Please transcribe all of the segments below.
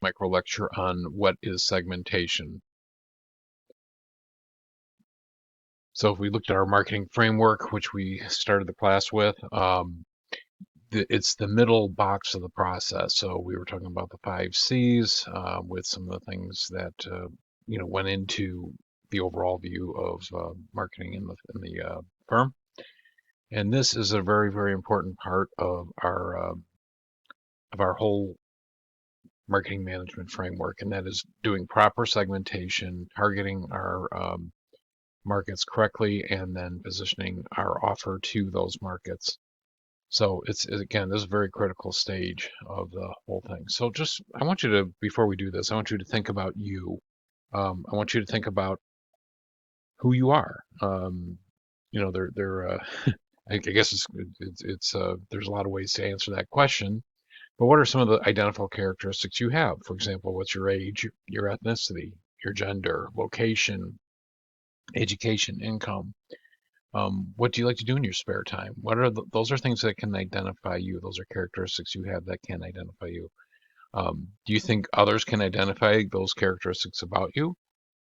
micro lecture on what is segmentation. So if we looked at our marketing framework, which we started the class with, it's the middle box of the process. So we were talking about the 5 C's with some of the things that went into the overall view of marketing in the firm. And this is a very, very important part of our whole marketing management framework, and that is doing proper segmentation, targeting our markets correctly, and then positioning our offer to those markets. So again, this is a very critical stage of the whole thing. So I want you to, before we do this, I want you to think about you. I want you to think about who you are. I guess there's a lot of ways to answer that question. But what are some of the identifiable characteristics you have? For example, what's your age, your ethnicity, your gender, location, education, income? What do you like to do in your spare time? Those are things that can identify you. Those are characteristics you have that can identify you. Do you think others can identify those characteristics about you?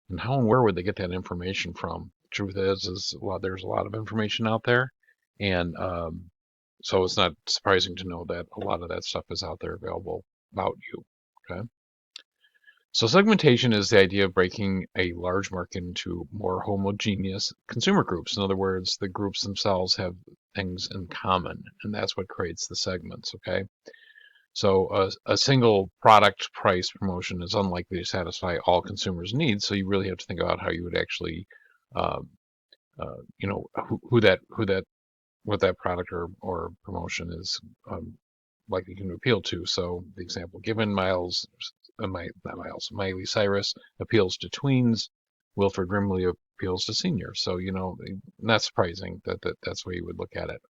And how and where would they get that information from? Truth is there's a lot of information out there, and so it's not surprising to know that a lot of that stuff is out there available about you. Okay. So segmentation is the idea of breaking a large market into more homogeneous consumer groups. In other words, the groups themselves have things in common, and that's what creates the segments. Okay. So a single product price promotion is unlikely to satisfy all consumers' needs. So you really have to think about how you would actually, uh, what that product or promotion is likely going to appeal to. So the example given, Miley Cyrus appeals to tweens, Wilford Brimley appeals to seniors. So, not surprising that's the way you would look at it.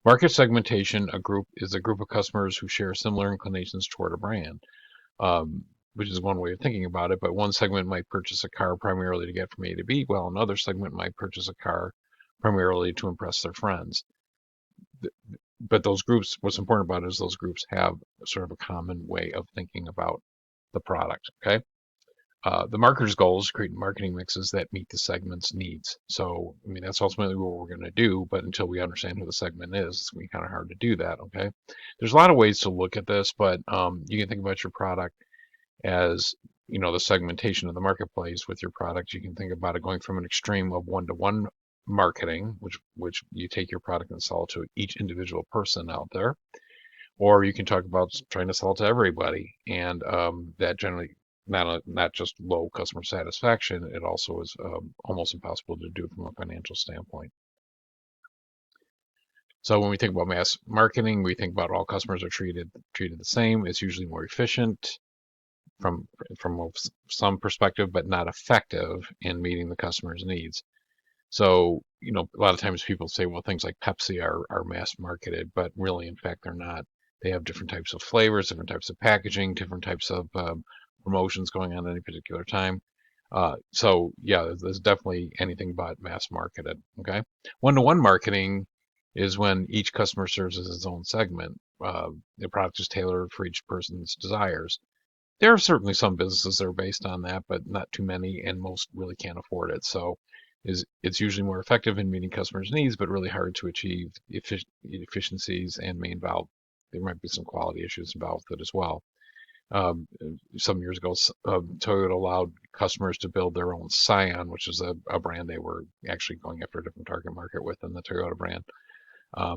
Market segmentation, is a group of customers who share similar inclinations toward a brand, which is one way of thinking about it. But one segment might purchase a car primarily to get from A to B, while another segment might purchase a car primarily to impress their friends. But those groups, what's important about it is those groups have sort of a common way of thinking about the product. Okay. The marketer's goal is to create marketing mixes that meet the segment's needs. So, I mean, that's ultimately what we're going to do, but until we understand who the segment is, it's going to be kind of hard to do that, okay? There's a lot of ways to look at this, but you can think about your product as, the segmentation of the marketplace with your product. You can think about it going from an extreme of one-to-one marketing, which you take your product and sell to each individual person out there, or you can talk about trying to sell to everybody, and that generally not just low customer satisfaction, it also is almost impossible to do from a financial standpoint. So when we think about mass marketing, we think about all customers are treated the same. It's usually more efficient from some perspective, but not effective in meeting the customer's needs. So, a lot of times people say, well, things like Pepsi are mass marketed, but really, in fact, they're not. They have different types of flavors, different types of packaging, different types of promotions going on at any particular time. So yeah, there's definitely anything but mass marketed. Okay. One-to-one marketing is when each customer serves as its own segment. The product is tailored for each person's desires. There are certainly some businesses that are based on that, but not too many, and most really can't afford it. So it's usually more effective in meeting customers' needs, but really hard to achieve efficiencies and may involve, there might be some quality issues involved with it as well. Some years ago, Toyota allowed customers to build their own Scion, which is a brand they were actually going after a different target market with than the Toyota brand. I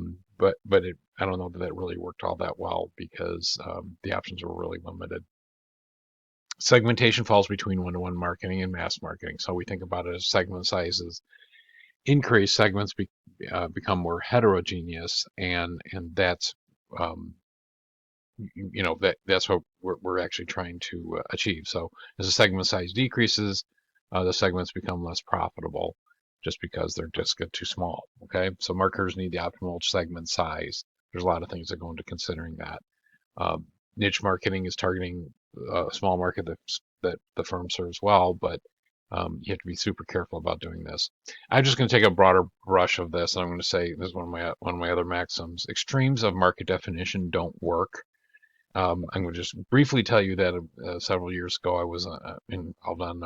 don't know that really worked all that well because the options were really limited. Segmentation falls between one-to-one marketing and mass marketing. So we think about it as segment sizes increase, segments become more heterogeneous, and that's that's what we're actually trying to achieve. So as the segment size decreases, the segments become less profitable just because they're just get too small. Okay, so marketers need the optimal segment size. There's a lot of things that go into considering that. Niche marketing is targeting a small market that the firm serves well, but you have to be super careful about doing this. I'm just going to take a broader brush of this, and I'm going to say this is one of my other maxims. Extremes of market definition don't work. I'm going to just briefly tell you that several years ago I was involved on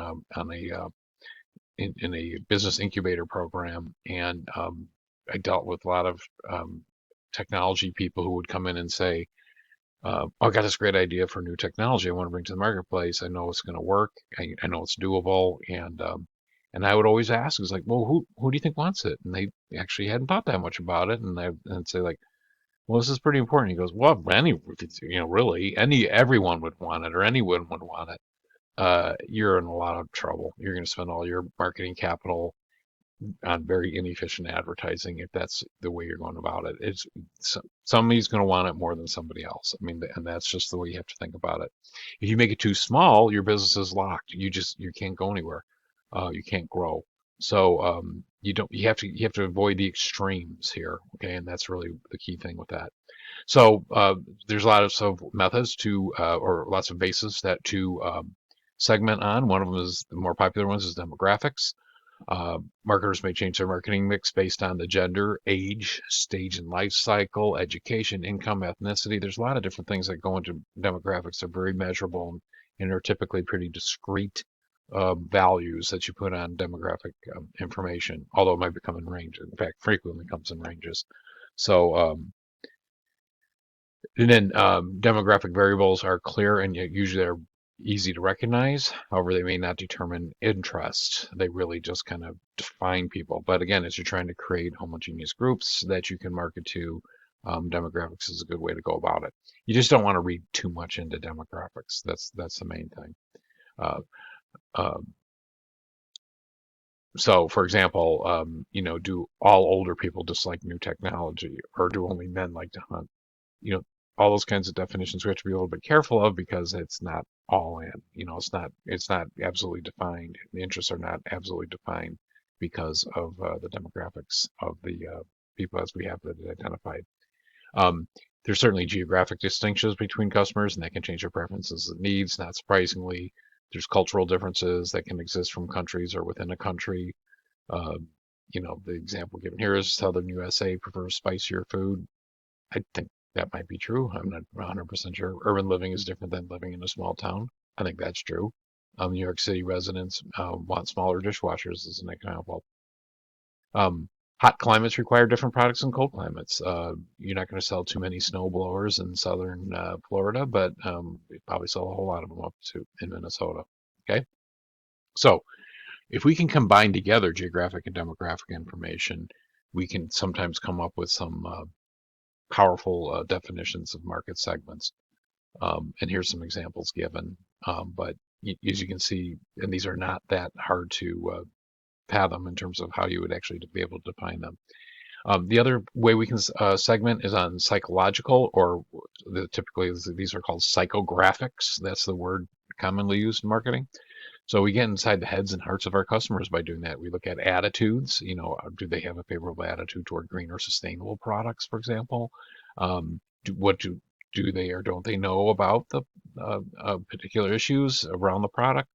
in a business incubator program, and I dealt with a lot of technology people who would come in and say, "Oh, I got this great idea for new technology I want to bring to the marketplace. I know it's going to work. I know it's doable." And I would always ask, "It's like, well, who do you think wants it?" And they actually hadn't thought that much about it, and I'd say like, "Well, this is pretty important." He goes, "Well, really, everyone would want it, or anyone would want it. You're in a lot of trouble. You're going to spend all your marketing capital on very inefficient advertising if that's the way you're going about it. Somebody's going to want it more than somebody else. I mean, and that's just the way you have to think about it. If you make it too small, your business is locked. You can't go anywhere. You can't grow. So you have to avoid the extremes here. Okay, and that's really the key thing with that. So there's lots of methods or lots of bases that to segment on. One of them is the more popular ones is demographics. Marketers may change their marketing mix based on the gender, age, stage in life cycle, education, income, ethnicity. There's a lot of different things that go into demographics. They're very measurable and are typically pretty discrete values that you put on demographic information, although it might become in range. In fact, frequently comes in ranges. So, and then demographic variables are clear and yet usually are easy to recognize. However, they may not determine interest. They really just kind of define people. But again, as you're trying to create homogeneous groups that you can market to, demographics is a good way to go about it. You just don't want to read too much into demographics. That's the main thing. Uh, uh, so, for example, do all older people dislike new technology, or do only men like to hunt? you know, all those kinds of definitions we have to be a little bit careful of because it's not all in. It's not absolutely defined. The interests are not absolutely defined because of the demographics of the people as we have it identified. Um, there's certainly geographic distinctions between customers, and that can change their preferences and needs. Not surprisingly, there's cultural differences that can exist from countries or within a country. Uh, the example given here is Southern USA prefers spicier food. I think that might be true. I'm not 100% sure. Urban living is different than living in a small town. I think that's true. New York City residents want smaller dishwashers, as an example. Um, Hot climates require different products than cold climates. You're not going to sell too many snow blowers in southern Florida, but you probably sell a whole lot of them up to in Minnesota. Okay, so if we can combine together geographic and demographic information, we can sometimes come up with some powerful definitions of market segments. And here's some examples given. But as you can see, and these are not that hard to fathom in terms of how you would actually be able to define them. The other way we can segment is on psychological, or typically these are called psychographics. That's the word commonly used in marketing. So we get inside the heads and hearts of our customers by doing that. We look at attitudes. Do they have a favorable attitude toward green or sustainable products, for example? What do they or don't they know about the particular issues around the product?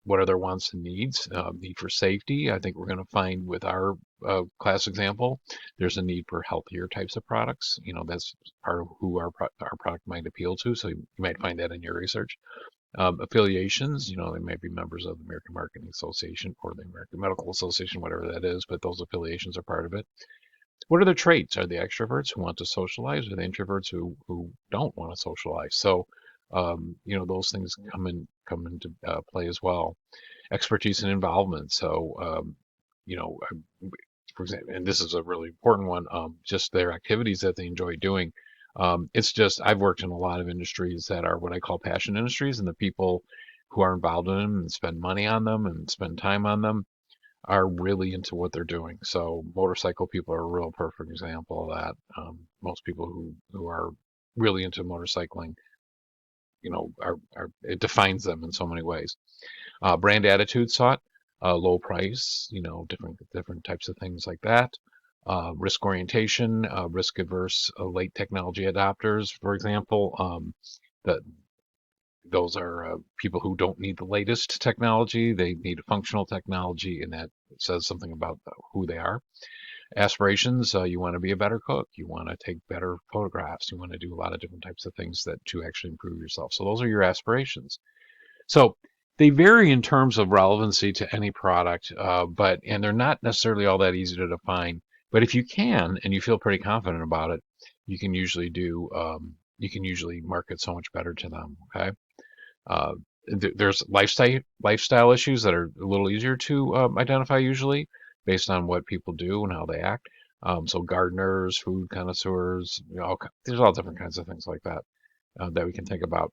What are their wants and needs? Need for safety. I think we're going to find with our class example, there's a need for healthier types of products. That's part of who our product might appeal to. So you might find that in your research. Affiliations, they may be members of the American Marketing Association or the American Medical Association, whatever that is, but those affiliations are part of it. What are their traits? Are they extroverts who want to socialize? Or are they introverts who don't want to socialize? So, those things come into play as well. Expertise and involvement. So, you know, for example, and this is a really important one, just their activities that they enjoy doing. It's just, I've worked in a lot of industries that are what I call passion industries, and the people who are involved in them and spend money on them and spend time on them are really into what they're doing. So motorcycle people are a real perfect example of that. Most people who are really into motorcycling, it defines them in so many ways. Brand attitude sought, low price, different types of things like that. Risk orientation, risk adverse, late technology adopters, for example. That those are people who don't need the latest technology. They need a functional technology, and that says something about who they are. Aspirations, you want to be a better cook, you want to take better photographs, you want to do a lot of different types of things that to actually improve yourself. So those are your aspirations. So they vary in terms of relevancy to any product, and they're not necessarily all that easy to define. But if you can and you feel pretty confident about it, you can usually market so much better to them. Okay. Uh, there's lifestyle issues that are a little easier to identify usually based on what people do and how they act. So gardeners, food connoisseurs, there's all different kinds of things like that that we can think about.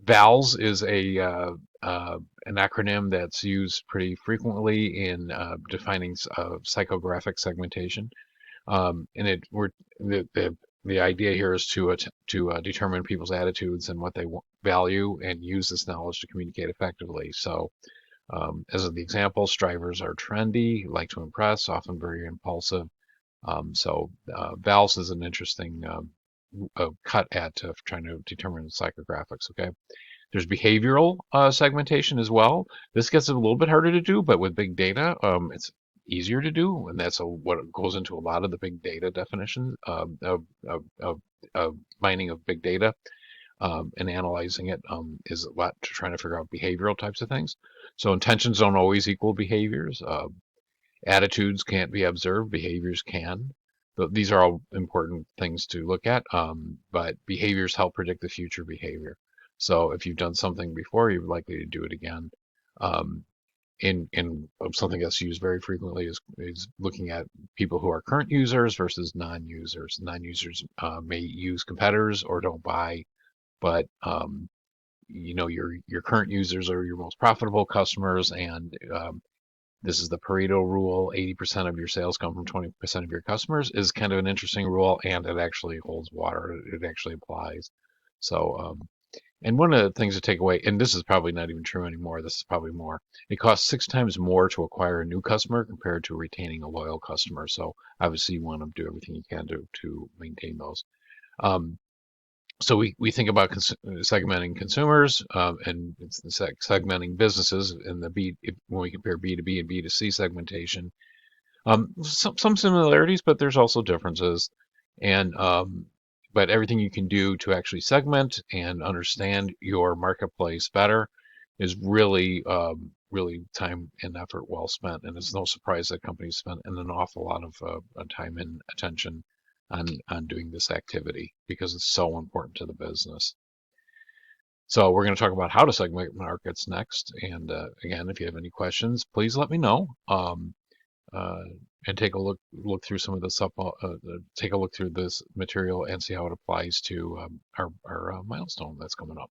VALS is an acronym that's used pretty frequently in defining psychographic segmentation. And it we're the idea here is to determine people's attitudes and what they value, and use this knowledge to communicate effectively. So, as the example, strivers are trendy, like to impress, often very impulsive. VALS is an interesting cut at trying to determine psychographics. Okay. There's behavioral segmentation as well. This gets a little bit harder to do, but with big data, it's easier to do, and that's what goes into a lot of the big data definitions of mining of big data and analyzing it is a lot to trying to figure out behavioral types of things. So intentions don't always equal behaviors. Attitudes can't be observed, behaviors can. These are all important things to look at, but behaviors help predict the future behavior. So if you've done something before, you're likely to do it again. Um, in something that's used very frequently is looking at people who are current users versus non-users. Non-users may use competitors or don't buy, but your current users are your most profitable customers, and this is the Pareto rule. 80% of your sales come from 20% of your customers is kind of an interesting rule, and it actually holds water. It actually applies. So, and one of the things to take away, and this is probably not even true anymore, this is probably more, it costs 6 times more to acquire a new customer compared to retaining a loyal customer. So obviously you want to do everything you can to maintain those. Um, so we think about segmenting consumers and segmenting businesses in when we compare B2B and B2C segmentation. Some similarities, but there's also differences. And but everything you can do to actually segment and understand your marketplace better is really time and effort well spent. And it's no surprise that companies spend an awful lot of time and attention on doing this activity because it's so important to the business. So we're going to talk about how to segment markets next. And again, if you have any questions, please let me know. Uh, and take a look through some of the take a look through this material and see how it applies to our milestone that's coming up.